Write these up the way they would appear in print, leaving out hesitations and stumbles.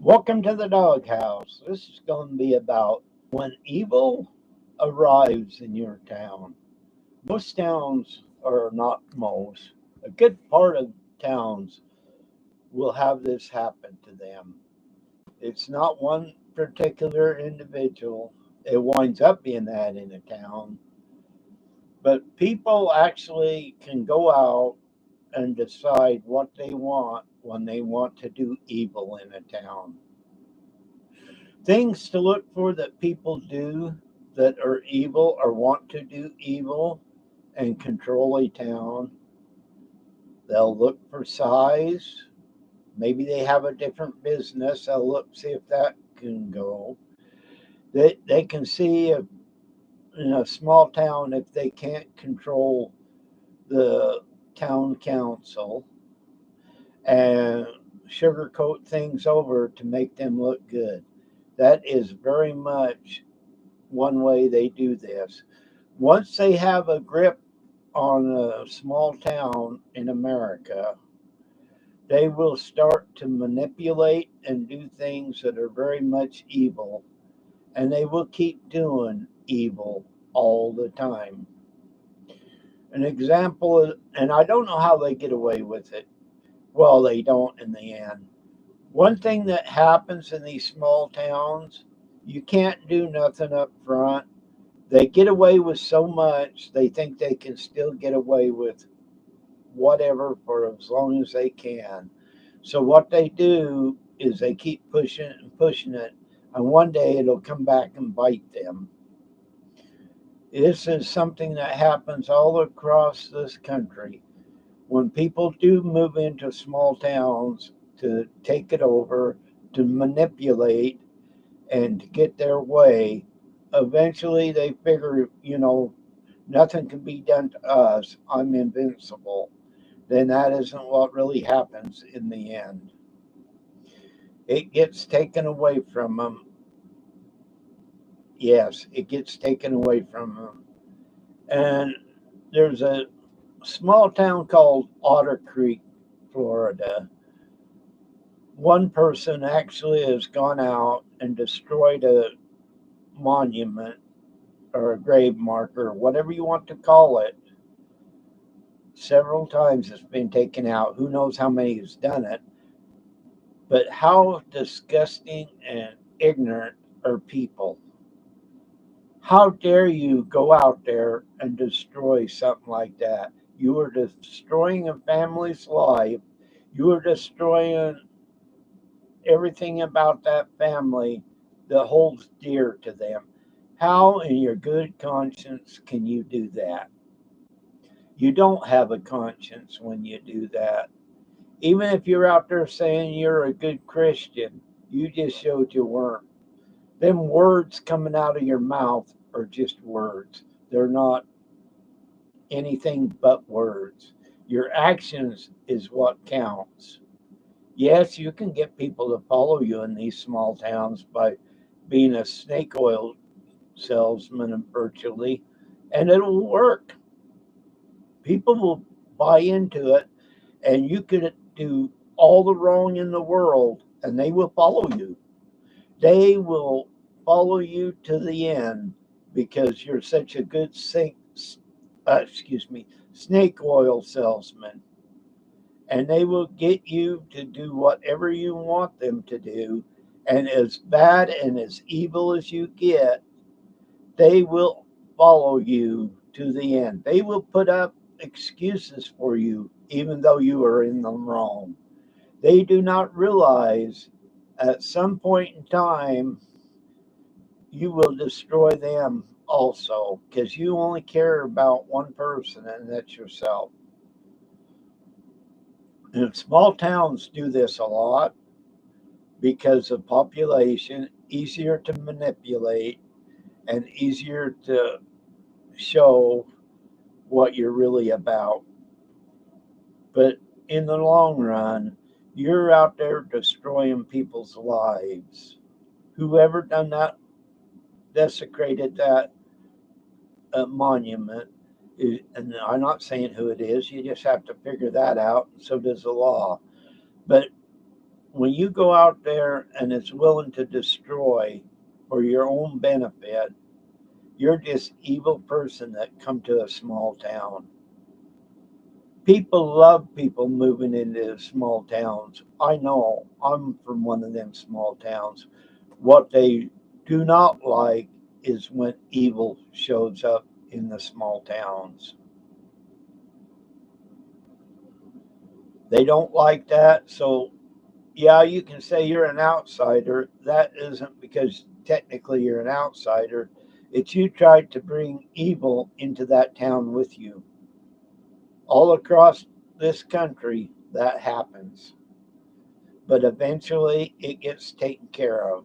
Welcome to the doghouse. This is going to be about when evil arrives in your town. Most towns, or not most, a good part of towns will have this happen to them. It's not one particular individual, it winds up being that in a town, but people actually can go out and decide what they want when they want to do evil in a town. Things to look for that people do that are evil or want to do evil and control a town. They'll look for size. Maybe they have a different business. They'll look, see if that can go. They can see if, in a small town, if they can't control the town council and sugarcoat things over to make them look good. That is very much one way they do this. Once they have a grip on a small town in America, they will start to manipulate and do things that are very much evil, and they will keep doing evil all the time. An example, and I don't know how they get away with it. Well, they don't in the end. One thing that happens in these small towns, you can't do nothing up front. They get away with so much, they think they can still get away with whatever for as long as they can. So what they do is they keep pushing it and pushing it, and one day it'll come back and bite them. This is something that happens all across this country. When people do move into small towns to take it over, to manipulate, and to get their way, eventually they figure, nothing can be done to us. I'm invincible. Then that isn't what really happens in the end. It gets taken away from them. Yes, it gets taken away from them. And there's a small town called Otter Creek, Florida. One person actually has gone out and destroyed a monument or a grave marker, whatever you want to call it. Several times it's been taken out. Who knows how many has done it? But how disgusting and ignorant are people? How dare you go out there and destroy something like that? You are destroying a family's life. You are destroying everything about that family that holds dear to them. How, in your good conscience, can you do that? You don't have a conscience when you do that. Even if you're out there saying you're a good Christian, you just showed you weren't. Them words coming out of your mouth are just words. They're not anything but words. Your actions is what counts. Yes, you can get people to follow you in these small towns by being a snake oil salesman virtually, and it'll work. People will buy into it, and you could do all the wrong in the world, and they will follow you. They will follow you to the end because you're such a good snake oil salesman, and they will get you to do whatever you want them to do. And as bad and as evil as you get, they will follow you to the end. They will put up excuses for you, even though you are in the wrong. They do not realize at some point in time you will destroy them also because you only care about one person, and that's yourself. And small towns do this a lot because of population, easier to manipulate and easier to show what you're really about. But in the long run, you're out there destroying people's lives. Whoever done that, desecrated that monument, and I'm not saying who it is, you just have to figure that out, and so does the law. But when you go out there and it's willing to destroy for your own benefit, you're just evil person that come to a small town. People love people moving into small towns. I know I'm from one of them small towns. What they do not like is when evil shows up in the small towns. They don't like that. So, yeah, you can say you're an outsider. That isn't because technically you're an outsider. It's you tried to bring evil into that town with you. All across this country, that happens. But eventually it gets taken care of.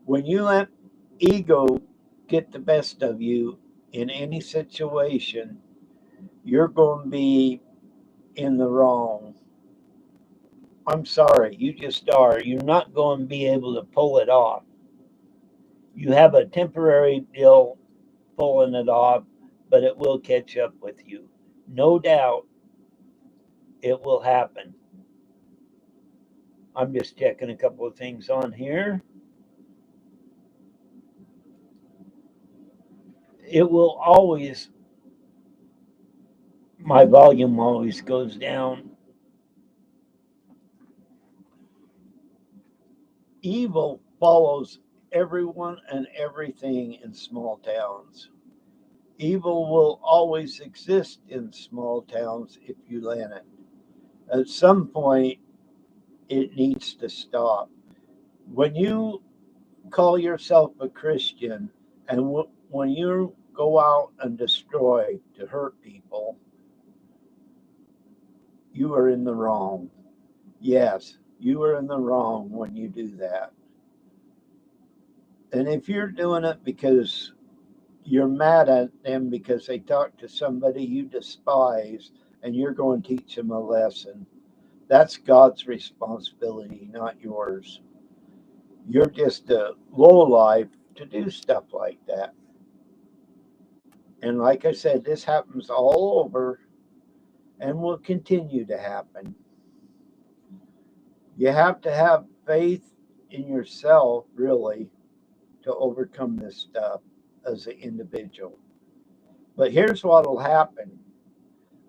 When you let ego get the best of you in any situation, you're going to be in the wrong. I'm sorry, you just are. You're not going to be able to pull it off. You have a temporary deal pulling it off, but it will catch up with you. No doubt it will happen. I'm just checking a couple of things on here. It will always, my volume always goes down. Evil follows everyone and everything in small towns. Evil will always exist in small towns if you let it. At some point, it needs to stop. When you call yourself a Christian and when you go out and destroy to hurt people, you are in the wrong. Yes, you are in the wrong when you do that. And if you're doing it because you're mad at them because they talk to somebody you despise and you're going to teach them a lesson, that's God's responsibility, not yours. You're just a low life to do stuff like that. And like I said, this happens all over and will continue to happen. You have to have faith in yourself, really, to overcome this stuff as an individual. But here's what will happen.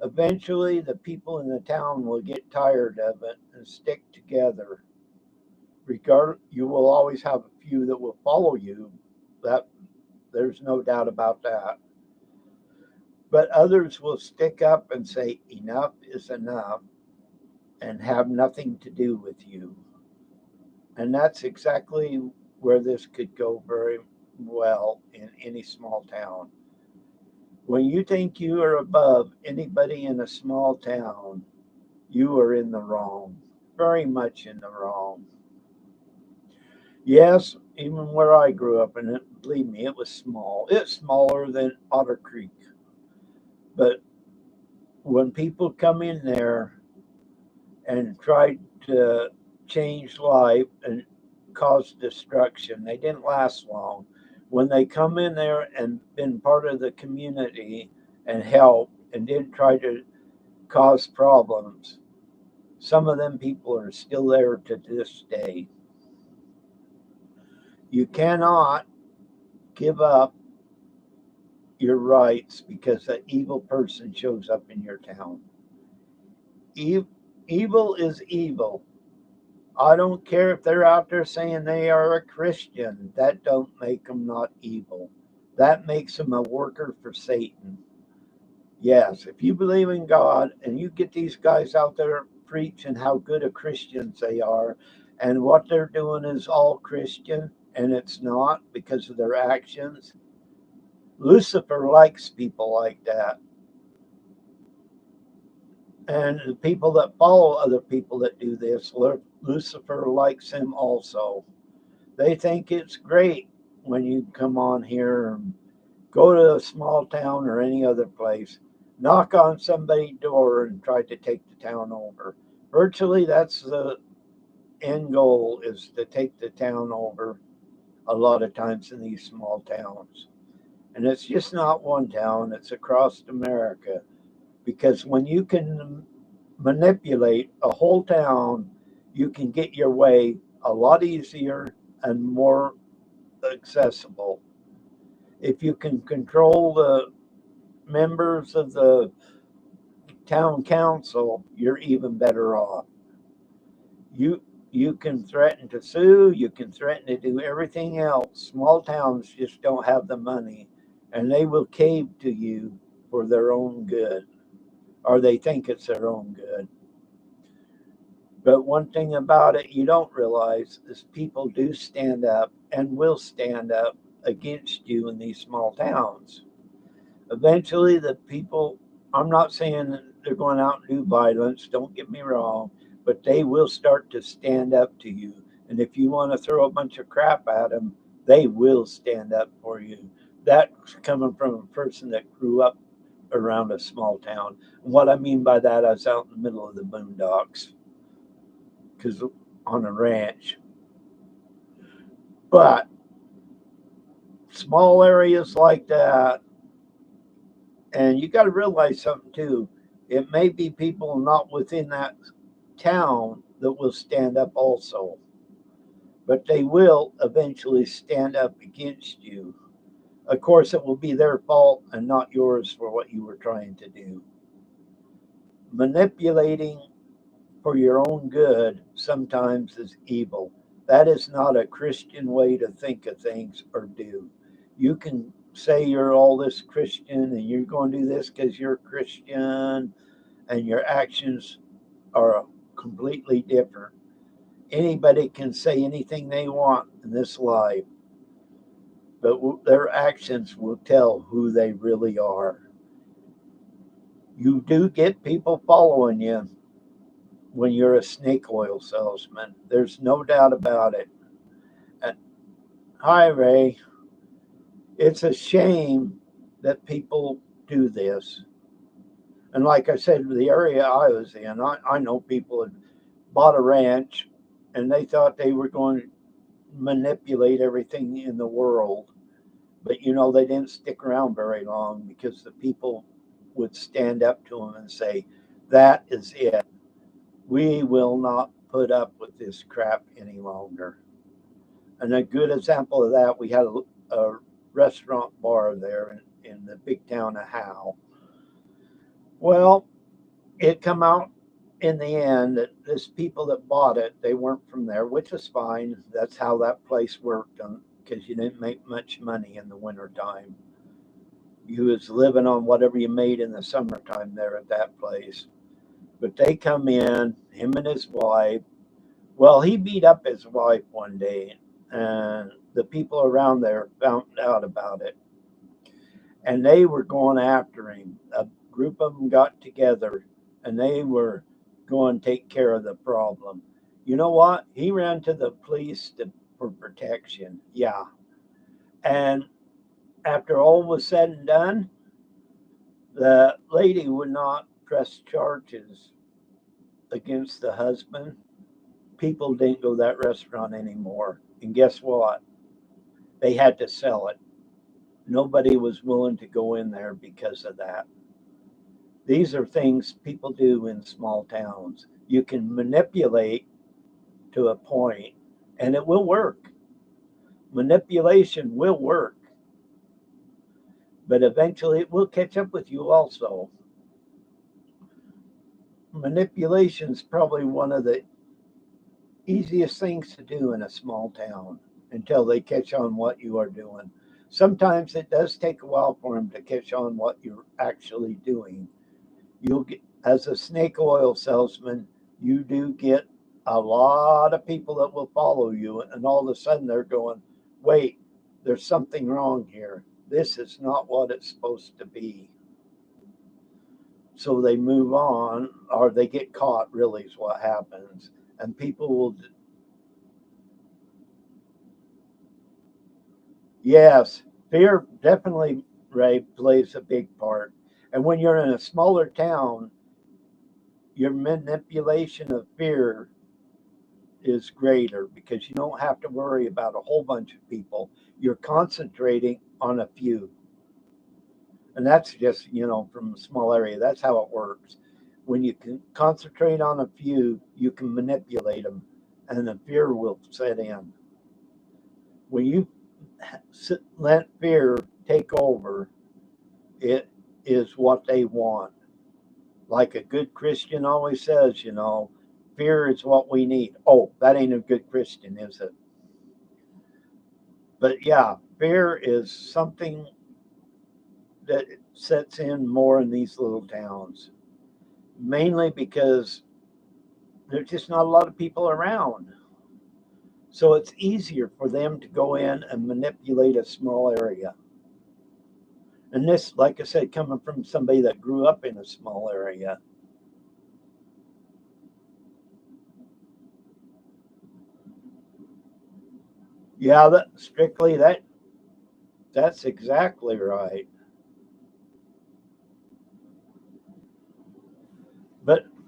Eventually, the people in the town will get tired of it and stick together. You will always have a few that will follow you. That there's no doubt about that. But others will stick up and say enough is enough and have nothing to do with you. And that's exactly where this could go very well in any small town. When you think you are above anybody in a small town, you are in the wrong, very much in the wrong. Yes, even where I grew up, and believe me, it was small. It's smaller than Otter Creek. But when people come in there and try to change life and cause destruction, they didn't last long. When they come in there and been part of the community and help and didn't try to cause problems, some of them people are still there to this day. You cannot give up your rights because an evil person shows up in your town. Evil is evil. I don't care if they're out there saying they are a Christian. That don't make them not evil. That makes them a worker for Satan. Yes, if you believe in God and you get these guys out there preaching how good of Christians they are, and what they're doing is all Christian, and it's not because of their actions. Lucifer likes people like that. And the people that follow other people that do this, Lucifer likes him also. They think it's great when you come on here and go to a small town or any other place, knock on somebody's door and try to take the town over. Virtually, that's the end goal, is to take the town over a lot of times in these small towns. And it's just not one town, it's across America. Because when you can manipulate a whole town, you can get your way a lot easier and more accessible. If you can control the members of the town council, you're even better off. You you can threaten to sue, you can threaten to do everything else. Small towns just don't have the money, and they will cave to you for their own good, or they think it's their own good. But one thing about it you don't realize is people do stand up and will stand up against you in these small towns. Eventually, the people, I'm not saying that they're going out and do violence, don't get me wrong, but they will start to stand up to you. And if you want to throw a bunch of crap at them, they will stand up for you. That's coming from a person that grew up around a small town. And what I mean by that, I was out in the middle of the boondocks because on a ranch. But small areas like that, and you got to realize something too. It may be people not within that town that will stand up also, but they will eventually stand up against you. Of course, it will be their fault and not yours for what you were trying to do. Manipulating for your own good sometimes is evil. That is not a Christian way to think of things or do. You can say you're all this Christian and you're going to do this because you're Christian, and your actions are completely different. Anybody can say anything they want in this life, but their actions will tell who they really are. You do get people following you when you're a snake oil salesman. There's no doubt about it. And, hi, Ray. It's a shame that people do this. And like I said, the area I was in, I know people had bought a ranch and they thought they were going to manipulate everything in the world. But they didn't stick around very long because the people would stand up to them and say, that is it. We will not put up with this crap any longer. And a good example of that, we had a restaurant bar there in the big town of Howe. Well, it come out in the end that this people that bought it, they weren't from there, which is fine. That's how that place worked because you didn't make much money in the wintertime. You was living on whatever you made in the summertime there at that place. But they come in, him and his wife. Well, he beat up his wife one day, and the people around there found out about it, and they were going after him. A group of them got together, and they were going to take care of the problem. You know what? He ran to the police for protection. Yeah, and after all was said and done, the lady would not press charges against the husband. People didn't go to that restaurant anymore. And guess what? They had to sell it. Nobody was willing to go in there because of that. These are things people do in small towns. You can manipulate to a point and it will work. Manipulation will work, but eventually it will catch up with you also. Manipulation is probably one of the easiest things to do in a small town until they catch on what you are doing. Sometimes it does take a while for them to catch on what you're actually doing. You'll get, as a snake oil salesman, you do get a lot of people that will follow you, and all of a sudden they're going, wait, there's something wrong here. This is not what it's supposed to be. So they move on, or they get caught, really, is what happens. And people will. Yes, fear definitely, Ray, plays a big part. And when you're in a smaller town, your manipulation of fear is greater because you don't have to worry about a whole bunch of people. You're concentrating on a few. And that's just, from a small area. That's how it works. When you can concentrate on a few, you can manipulate them, and the fear will set in. When you let fear take over, it is what they want. Like a good Christian always says, fear is what we need. Oh, that ain't a good Christian, is it? But yeah, fear is something that sets in more in these little towns, mainly because there's just not a lot of people around. So it's easier for them to go in and manipulate a small area. And this, like I said, coming from somebody that grew up in a small area. Yeah, that's exactly right.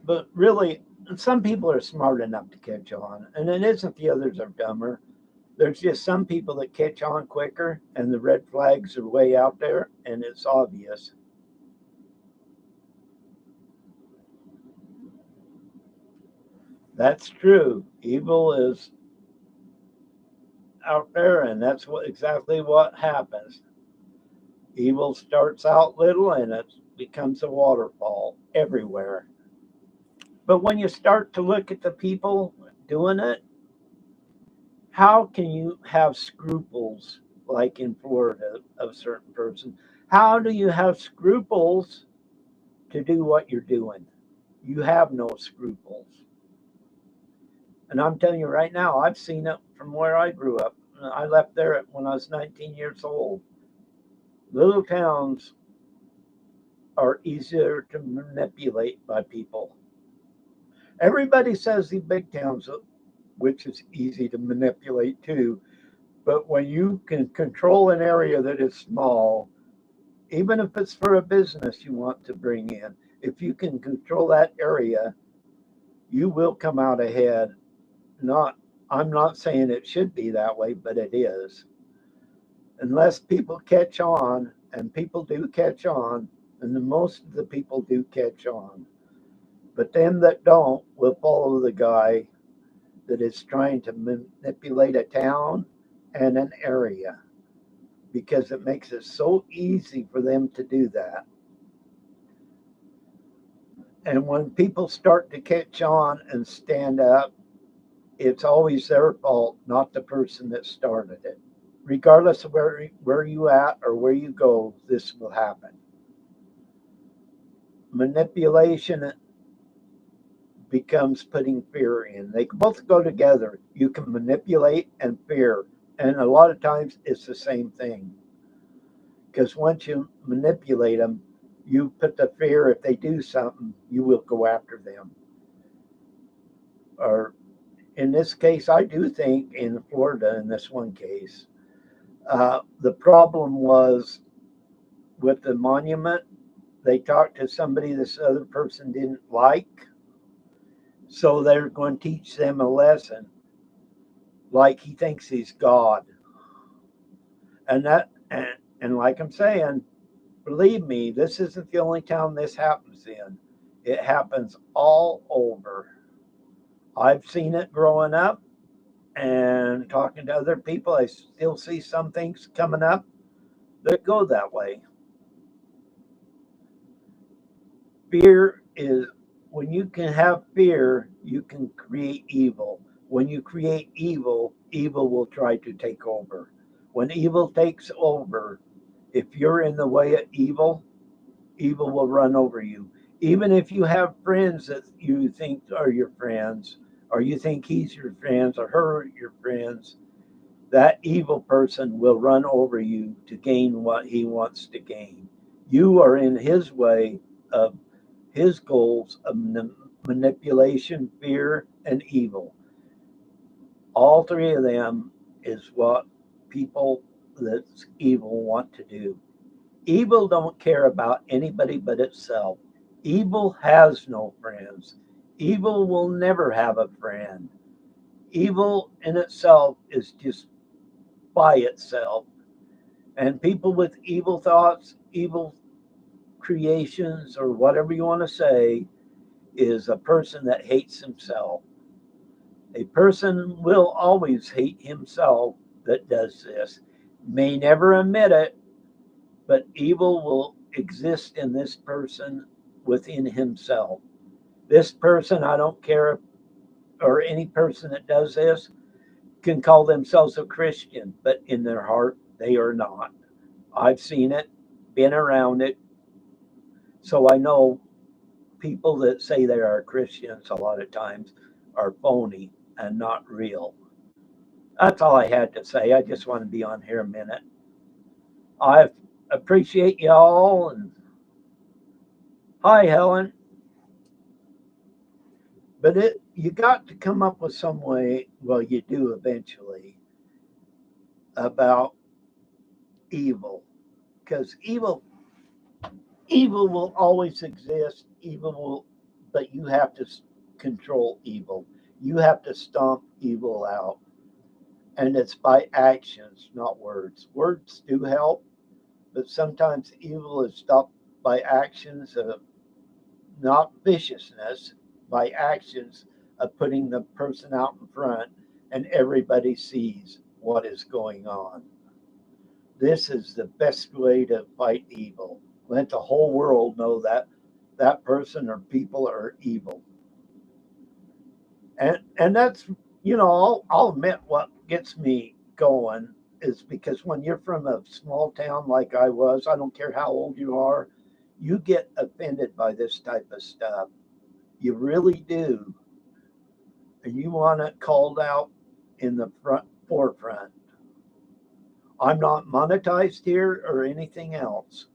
But really, some people are smart enough to catch on, and it isn't the others are dumber. There's just some people that catch on quicker, and the red flags are way out there, and it's obvious. That's true. Evil is out there, and that's what exactly what happens. Evil starts out little, and it becomes a waterfall everywhere. But when you start to look at the people doing it, how can you have scruples like in Florida of a certain person? How do you have scruples to do what you're doing? You have no scruples. And I'm telling you right now, I've seen it from where I grew up. I left there when I was 19 years old. Little towns are easier to manipulate by people. Everybody says the big towns, which is easy to manipulate too. But when you can control an area that is small, even if it's for a business you want to bring in, if you can control that area, you will come out ahead. Not, I'm not saying it should be that way, but it is. Unless people catch on, and people do catch on, and the most of the people do catch on. But them that don't will follow the guy that is trying to manipulate a town and an area because it makes it so easy for them to do that. And when people start to catch on and stand up, it's always their fault, not the person that started it. Regardless of where you at or where you go, this will happen. Manipulation becomes putting fear in. They both go together. You can manipulate and fear. And a lot of times it's the same thing. Because once you manipulate them, you put the fear if they do something, you will go after them. Or in this case, I do think in Florida, in this one case, the problem was with the monument. They talked to somebody this other person didn't like, so they're going to teach them a lesson like he thinks he's God. And like I'm saying, believe me, this isn't the only town this happens in. It happens all over. I've seen it growing up and talking to other people. I still see some things coming up that go that way. Fear is when you can have fear, you can create evil. When you create evil, evil will try to take over. When evil takes over, if you're in the way of evil, evil will run over you. Even if you have friends that you think are your friends, or you think he's your friends or her your friends, that evil person will run over you to gain what he wants to gain. You are in his way of his goals of manipulation, fear, and evil. All three of them is what people that's evil want to do. Evil don't care about anybody but itself. Evil has no friends. Evil will never have a friend. Evil in itself is just by itself. And people with evil thoughts, evil creations, or whatever you want to say, is a person that hates himself. A person will always hate himself that does this. May never admit it, but evil will exist in this person within himself. This person, I don't care if, or any person that does this, can call themselves a Christian, but in their heart, they are not. I've seen it, been around it, so I know people that say they are Christians a lot of times are phony and not real. That's all I had to say. I just want to be on here a minute. I appreciate y'all, and hi, Helen. But you got to come up with some way, well, you do eventually, about evil. Because evil will always exist. Evil will, but you have to control evil. You have to stomp evil out. And it's by actions, not words. Words do help, but sometimes evil is stopped by actions of not viciousness, by actions of putting the person out in front and everybody sees what is going on. This is the best way to fight evil. Let the whole world know that that person or people are evil. And that's, I'll admit what gets me going is because when you're from a small town like I was, I don't care how old you are, you get offended by this type of stuff. You really do. And you want it called out in the forefront. I'm not monetized here or anything else,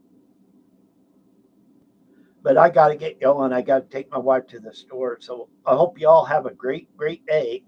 but I got to get going. I got to take my wife to the store. So I hope you all have a great, great day.